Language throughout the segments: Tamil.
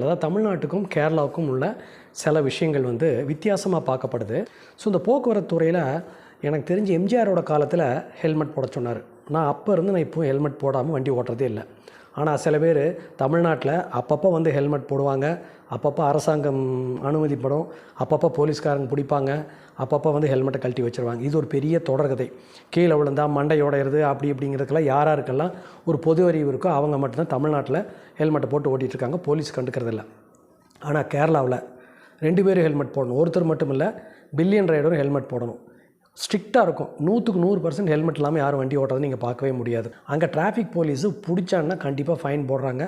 அதாவது தமிழ்நாட்டுக்கும் கேரளாவுக்கும் உள்ள சில விஷயங்கள் வந்து வித்தியாசமாக பார்க்கப்படுது. ஸோ இந்த போக்குவரத்து துறையில் எனக்கு தெரிஞ்சு எம்ஜிஆரோட காலத்தில் ஹெல்மெட் போட சொன்னார். நான் அப்போ இருந்து நான் இப்போ ஹெல்மெட் போடாமல் வண்டி ஓட்டுறதே இல்லை. ஆனால் சில பேர் தமிழ்நாட்டில் அப்பப்போ வந்து ஹெல்மெட் போடுவாங்க, அப்பப்போ அரசாங்கம் அனுமதிப்படும், அப்பப்போ போலீஸ்காரங்க பிடிப்பாங்க, அப்பப்போ வந்து ஹெல்மெட்டை கழட்டி வச்சுருவாங்க. இது ஒரு பெரிய தொடர்கதை. கீழே விழுந்தா மண்டை உடையிறது அப்படி இப்படிங்கிறதுக்கெல்லாம் யாருக்கெல்லாம் ஒரு பொது அறிவு இருக்கோ அவங்க மட்டும்தான் தமிழ்நாட்டில் ஹெல்மெட்டை போட்டு ஓட்டிகிட்ருக்காங்க, போலீஸ் கண்டுக்கிறதில்ல. ஆனால் கேரளாவில் 2 பேரும் ஹெல்மெட் போடணும். ஒருத்தர் மட்டும் இல்லை, பில்லியன் ரைடரும் ஹெல்மெட் போடணும். ஸ்ட்ரிக்டாக இருக்கும். 100க்கு 100% ஹெல்மெட் இல்லாமல் யாரும் வண்டி ஓட்டுறது நீங்கள் பார்க்கவே முடியாது. அங்கே டிராஃபிக் போலீஸு பிடிச்சான்னா கண்டிப்பாக ஃபைன் போடுறாங்க.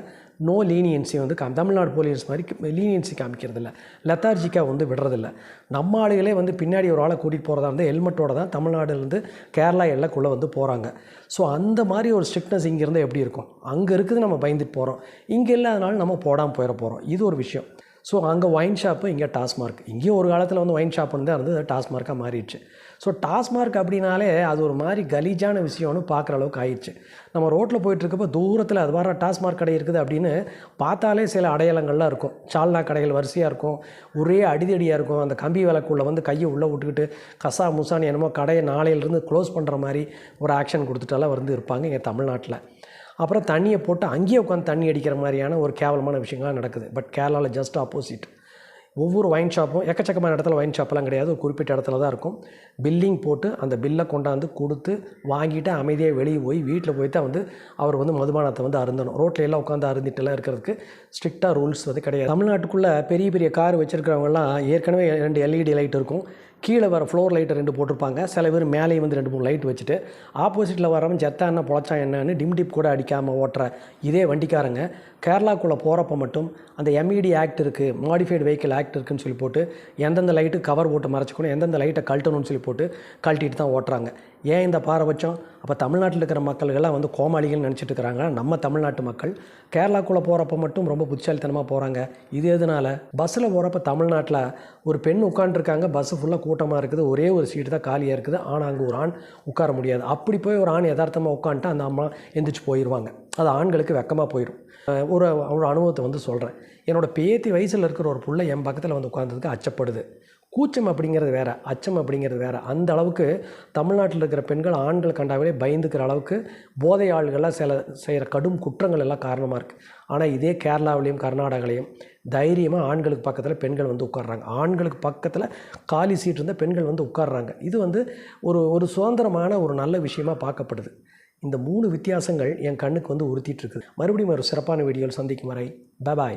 நோ லீனியன்சி வந்து தமிழ்நாடு போலீஸ் மாதிரி லீனியன்சி காமிக்கிறதில்ல, லெத்தார்ஜிக்காக வந்து விடுறதில்ல. நம்ம ஆளுகளே வந்து பின்னாடி ஒரு ஆளை கூட்டிகிட்டு போகிறதா இருந்தால் ஹெல்மெட்டோடு தான் தமிழ்நாடுலேருந்து கேரளா எல்லைக்குள்ளே வந்து போகிறாங்க. ஸோ அந்த மாதிரி ஒரு ஸ்ட்ரிக்ட்னஸ் இங்கேருந்து எப்படி இருக்கும்? அங்கே இருக்குது, நம்ம பயந்துட்டு போகிறோம். இங்கே இல்லாதனால நம்ம போடாமல் போயிட போகிறோம். இது ஒரு விஷயம். ஸோ அங்கே ஒயின் ஷாப்பு, இங்கே டாஸ்மார்க். இங்கேயும் ஒரு காலத்தில் வந்து ஒயின் ஷாப்புன்னு தான் இருந்தது, டாஸ்மார்க்காக மாறிடுச்சு. ஸோ டாஸ்மார்க் அப்படின்னாலே அது ஒரு மாதிரி கலீஜான விஷயம்னு பார்க்குற அளவுக்கு ஆயிடுச்சு. நம்ம ரோட்டில் போயிட்டுருக்கப்போ தூரத்தில் அது வர டாஸ்மார்க் கடை இருக்குது அப்படின்னு பார்த்தாலே சில அடையாளங்கள்லாம் இருக்கும். சால்னா கடைகள் வரிசையாக இருக்கும், ஒரே அடிதடியாக இருக்கும். அந்த கம்பி விளக்குள்ளே வந்து கையை உள்ளே விட்டுக்கிட்டு கசா முசான்னு என்னமோ கடையை நாளையிலேருந்து க்ளோஸ் பண்ணுற மாதிரி ஒரு ஆக்ஷன் கொடுத்துட்டாலாம் வந்து இருப்பாங்க இங்கே தமிழ்நாட்டில். அப்புறம் தண்ணியை போட்டு அங்கேயே உட்காந்து தண்ணி அடிக்கிற மாதிரியான ஒரு கேவலமான விஷயங்கள்லாம் நடக்குது. பட் கேரளாவில் ஜஸ்ட் ஆப்போசிட். ஒவ்வொரு ஒயின் ஷாப்பும் எக்கச்சக்கமான இடத்துல ஒயின் ஷாப்பெல்லாம் கிடையாது, ஒரு குறிப்பிட்ட இடத்துல தான் இருக்கும். பில்லிங் போட்டு அந்த பில்லை கொண்டாந்து கொடுத்து வாங்கிட்டு அமைதியாக வெளியே போய் வீட்டில் போய் தான் வந்து அவர் வந்து மதுபானத்தை வந்து அருந்தணும். ரோட்டில் எல்லாம் உட்காந்து அருந்திட்டுலாம் இருக்கிறதுக்கு ஸ்ட்ரிக்டாக ரூல்ஸ் வந்து கிடையாது. தமிழ்நாட்டுக்குள்ளே பெரிய பெரிய கார் வச்சுருக்கிறவங்கலாம் ஏற்கனவே 2 LED லைட் இருக்கும், கீழே வர ஃப்ளோர் லைட்டை 2 போட்டிருப்பாங்க. சில பேர் மேலேயும் வந்து 2-3 லைட் வச்சுட்டு ஆப்போசிட்டில் வரவன் செத்தா என்ன பொழைச்சா என்னன்னு டிப் கூட அடிக்காமல் ஓட்டுற இதே வண்டிக்காரங்க கேரளாக்குள்ளே போகிறப்ப மட்டும் அந்த MED ஆக்ட் இருக்குது, மாடிஃபைடு வெஹிக்கிள் ஆக்ட் இருக்குதுன்னு சொல்லி போட்டு எந்தெந்த லைட்டு கவர் போட்டு மறைச்சிக்கணும், எந்தெந்த லைட்டை கழட்டணும்னு சொல்லி போட்டு கழட்டிட்டு தான் ஓட்டுறாங்க. ஏன் இந்த பாரபட்சம்? அப்போ தமிழ்நாட்டில் இருக்கிற மக்கள்கள்லாம் வந்து கோமாளிகள் நினச்சிட்டு இருக்கிறாங்க. நம்ம தமிழ்நாட்டு மக்கள் கேரளாக்குள்ளே போகிறப்ப மட்டும் ரொம்ப புத்திசாலித்தனமாக போகிறாங்க. இது எதனால்? பஸ்ஸில் போகிறப்ப தமிழ்நாட்டில் ஒரு பெண் உட்காந்துருக்காங்க, பஸ்ஸு ஃபுல்லாக கூட்டமாக இருக்குது, ஒரே ஒரு சீட்டு தான் காலியாக இருக்குது, ஆனால் அங்கே ஒரு ஆண் உட்கார முடியாது. அப்படி போய் ஒரு ஆண் யதார்த்தமாக உட்காந்துட்டு அந்த அம்மா எந்திரிச்சு போயிடுவாங்க. அது ஆண்களுக்கு வெக்கமாக போயிடும். ஒரு அனுபவத்தை வந்து சொல்கிறேன். என்னோடய பேத்தி வயசில் இருக்கிற ஒரு புள்ள என் பக்கத்தில் வந்து உட்காந்துருக்கு, அச்சப்படுது. கூச்சம் அப்படிங்கிறது வேறு, அச்சம் அப்படிங்கிறது வேறு. அந்த அளவுக்கு தமிழ்நாட்டில் இருக்கிற பெண்கள் ஆண்கள் கண்டாவே பயந்துக்கிற அளவுக்கு போதை ஆள்கள்லாம் செய்கிற கடும் குற்றங்கள் எல்லாம் காரணமாக இருக்குது. ஆனால் இதே கேரளாவிலையும் கர்நாடகாலையும் தைரியமாக ஆண்களுக்கு பக்கத்தில் பெண்கள் வந்து உட்கார்றாங்க. ஆண்களுக்கு பக்கத்தில் காலி சீட் இருந்தால் பெண்கள் வந்து உட்கார்றாங்க. இது வந்து ஒரு சுதந்திரமான ஒரு நல்ல விஷயமாக பார்க்கப்படுது. இந்த 3 வித்தியாசங்கள் என் கண்ணுக்கு வந்து உறுத்திட்டு இருக்குது. மறுபடியும் ஒரு சிறப்பான வீடியோவில் சந்திக்கும் வரை பாய்.